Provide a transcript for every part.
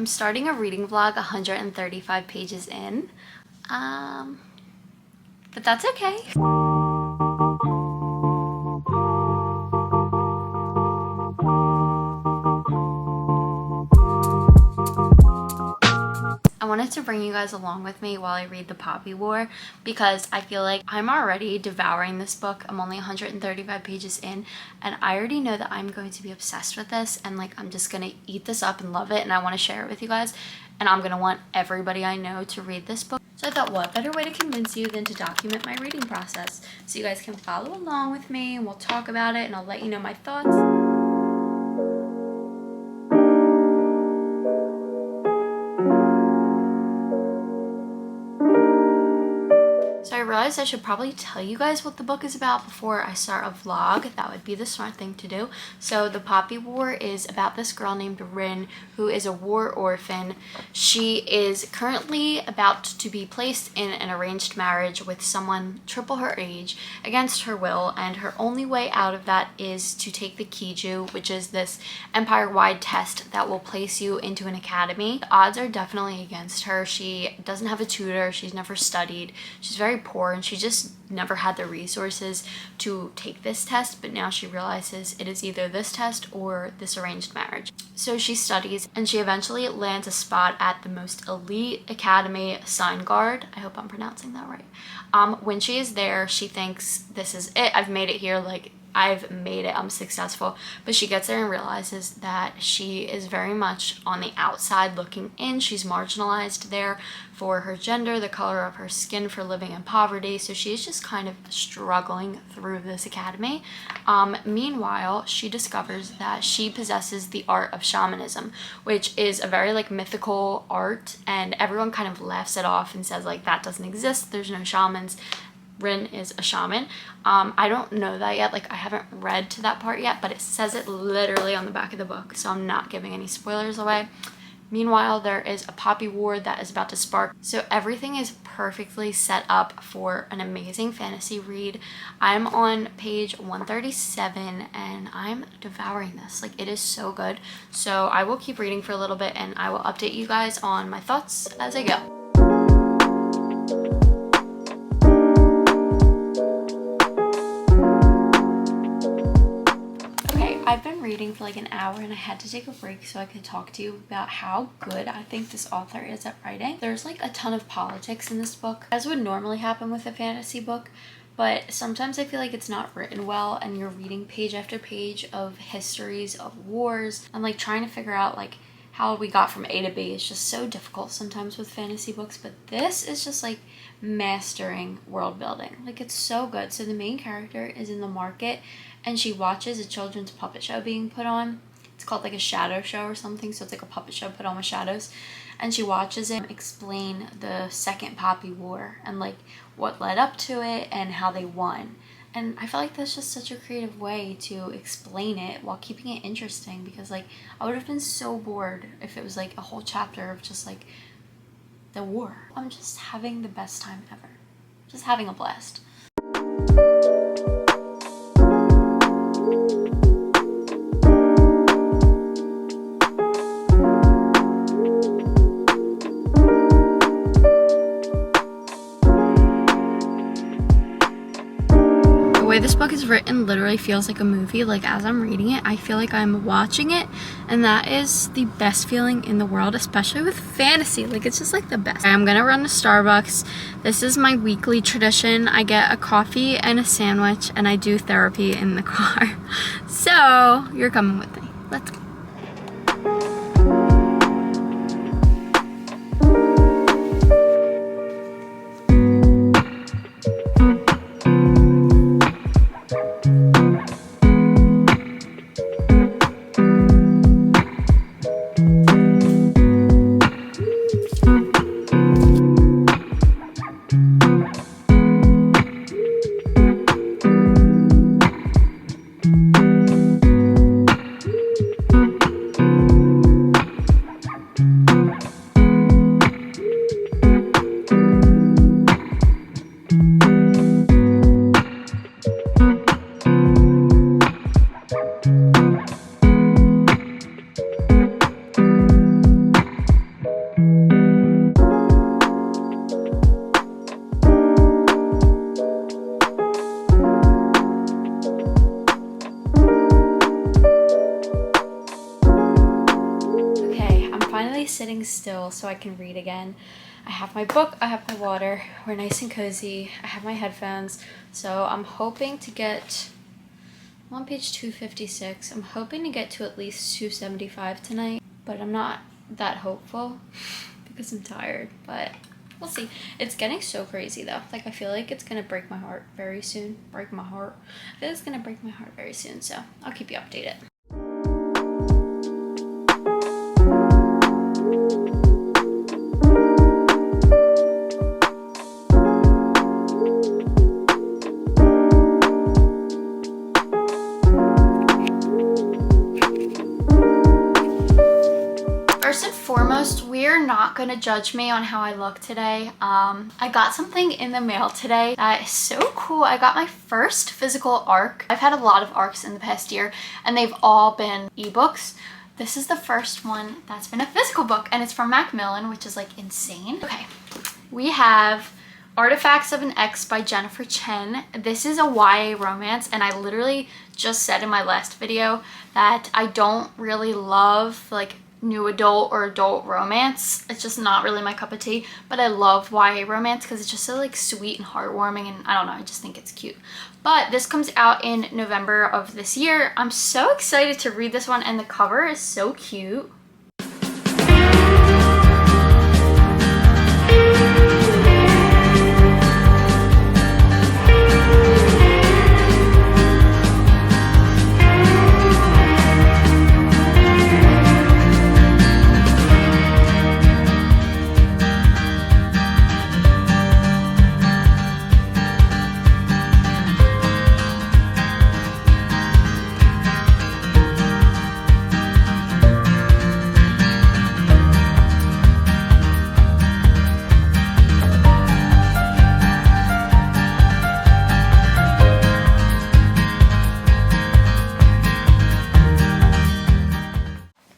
I'm starting a reading vlog 135 pages in, but that's okay. I wanted to bring you guys along with me while I read The Poppy War because I feel like I'm already devouring this book. I'm only 135 pages in and I already know that I'm going to be obsessed with this and like I'm just gonna eat this up and love it, and I want to share it with you guys, and I'm gonna want everybody I know to read this book. So I thought, what better way to convince you than to document my reading process so you guys can follow along with me and we'll talk about it and I'll let you know my thoughts. So I realized I should probably tell you guys what the book is about before I start a vlog. That would be the smart thing to do. So The Poppy War is about this girl named Rin who is a war orphan. She is currently about to be placed in an arranged marriage with someone triple her age against her will, and her only way out of that is to take the Kiju, which is this empire-wide test that will place you into an academy. The odds are definitely against her. She doesn't have a tutor, she's never studied, she's very poor, and she just never had the resources to take this test, but now she realizes it is either this test or this arranged marriage. So she studies and she eventually lands a spot at the most elite academy, Sign Guard. I hope I'm pronouncing that right. When she is there, she thinks, this is it, I've made it here, like I've made it, I'm successful. But she gets there and realizes that she is very much on the outside looking in. She's marginalized there for her gender, the color of her skin, for living in poverty. So she's just kind of struggling through this academy. Meanwhile, she discovers that she possesses the art of shamanism, which is a very like mythical art, and everyone kind of laughs it off and says like that doesn't exist, there's no shamans. Rin is a shaman. I don't know that yet, like I haven't read to that part yet, but it says it literally on the back of the book, so I'm not giving any spoilers away. Meanwhile, there is a poppy war that is about to spark, so everything is perfectly set up for an amazing fantasy read. I'm on page 137 and I'm devouring this. Like, it is so good. So I will keep reading for a little bit and I will update you guys on my thoughts as I go. I've been reading for like an hour and I had to take a break so I could talk to you about how good I think this author is at writing. There's like a ton of politics in this book, as would normally happen with a fantasy book, but sometimes I feel like it's not written well and you're reading page after page of histories of wars and like trying to figure out like how we got from A to B. It's just so difficult sometimes with fantasy books, but this is just like mastering world building. Like, it's so good. So the main character is in the market and she watches a children's puppet show being put on. It's called like a shadow show or something, so it's like a puppet show put on with shadows, and she watches it explain the Second Poppy War and like what led up to it and how they won. And I feel like that's just such a creative way to explain it while keeping it interesting, because like I would have been so bored if it was like a whole chapter of just like the war. I'm just having the best time ever. Just having a blast. The way this book is written literally feels like a movie. Like, as I'm reading it, I feel like I'm watching it, and that is the best feeling in the world, especially with fantasy. Like, it's just like the best. I'm gonna run to Starbucks. This is my weekly tradition. I get a coffee and a sandwich and I do therapy in the car. So you're coming with me. Let's go. sitting still so I can read again. I have my book, I have my water, we're nice and cozy, I have my headphones, so I'm hoping to get, I'm on page 256, I'm hoping to get to at least 275 tonight, but I'm not that hopeful because I'm tired, but we'll see. It's getting so crazy though. Like, I feel like it's gonna break my heart very soon. Break my heart. I feel like it's gonna break my heart very soon, so I'll keep you updated. First and foremost, we're not gonna judge me on how I look today. I got something in the mail today that is so cool. I got my first physical ARC. I've had a lot of ARCs in the past year and they've all been ebooks. This is the first one that's been a physical book, and it's from Macmillan, which is like insane. Okay, we have Artifacts of an Ex by Jennifer Chen. This is a YA romance, and I literally just said in my last video that I don't really love like new adult or adult romance. It's just not really my cup of tea, but I love YA romance because it's just so like sweet and heartwarming, and I don't know, I just think it's cute. But this comes out in November of this year. I'm so excited to read this one, and the cover is so cute.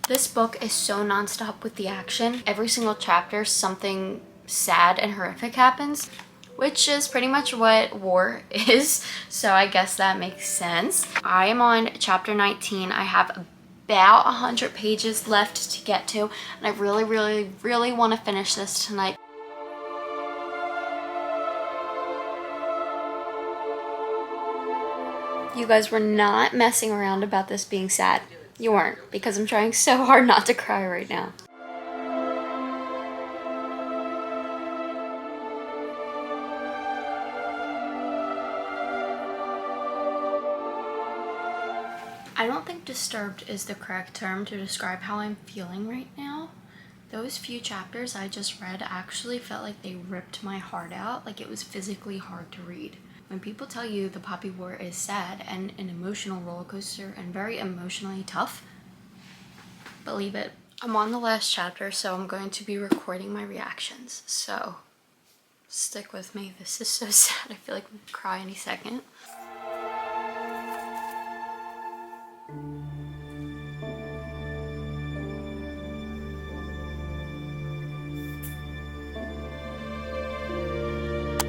This book is so nonstop with the action. Every single chapter, something sad and horrific happens, which is pretty much what war is. So I guess that makes sense. I am on chapter 19. I have about 100 pages left to get to, and I really want to finish this tonight. You guys were not messing around about this being sad. You weren't, because I'm trying so hard not to cry right now. I don't think disturbed is the correct term to describe how I'm feeling right now. Those few chapters I just read actually felt like they ripped my heart out, like it was physically hard to read. When people tell you the Poppy War is sad and an emotional roller coaster and very emotionally tough, believe it. I'm on the last chapter, so I'm going to be recording my reactions. So stick with me. This is so sad. I feel like I'm gonna cry any second.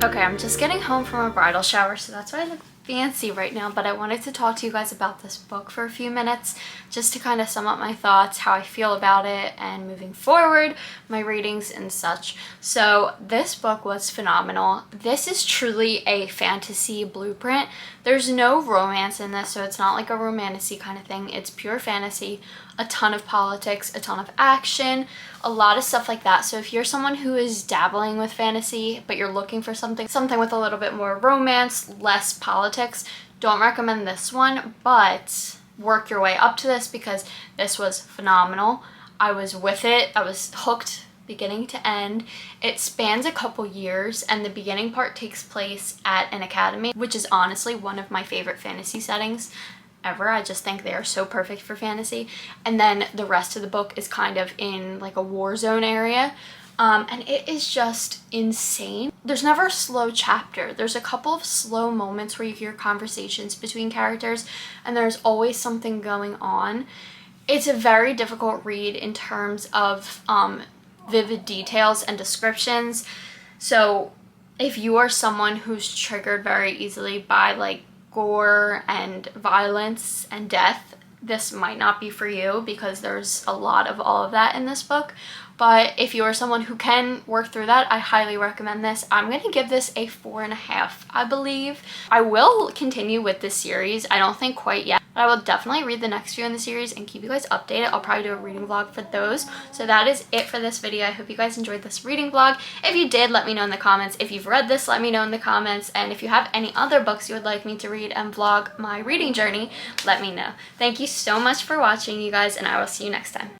Okay, I'm just getting home from a bridal shower, so that's why I look fancy right now, but I wanted to talk to you guys about this book for a few minutes just to kind of sum up my thoughts, how I feel about it, and moving forward, my readings and such. So this book was phenomenal. This is truly a fantasy blueprint. There's no romance in this, so it's not like a romantic kind of thing. It's pure fantasy, a ton of politics, a ton of action, a lot of stuff like that. So if you're someone who is dabbling with fantasy, but you're looking for something with a little bit more romance, less politics, don't recommend this one, but work your way up to this because this was phenomenal. I was with it. I was hooked beginning to end. It spans a couple years, and the beginning part takes place at an academy, which is honestly one of my favorite fantasy settings ever. I just think they are so perfect for fantasy. And then the rest of the book is kind of in like a war zone area. And it is just insane. There's never a slow chapter. There's a couple of slow moments where you hear conversations between characters, and there's always something going on. It's a very difficult read in terms of vivid details and descriptions. So if you are someone who's triggered very easily by like gore and violence and death, this might not be for you because there's a lot of all of that in this book. but if you are someone who can work through that, I highly recommend this. I'm gonna give this a 4.5, I believe. I will continue with this series. I don't think quite yet, but I will definitely read the next few in the series and keep you guys updated. I'll probably do a reading vlog for those. So that is it for this video. I hope you guys enjoyed this reading vlog. If you did, let me know in the comments. If you've read this, let me know in the comments. And if you have any other books you would like me to read and vlog my reading journey, let me know. Thank you so much for watching, you guys, and I will see you next time.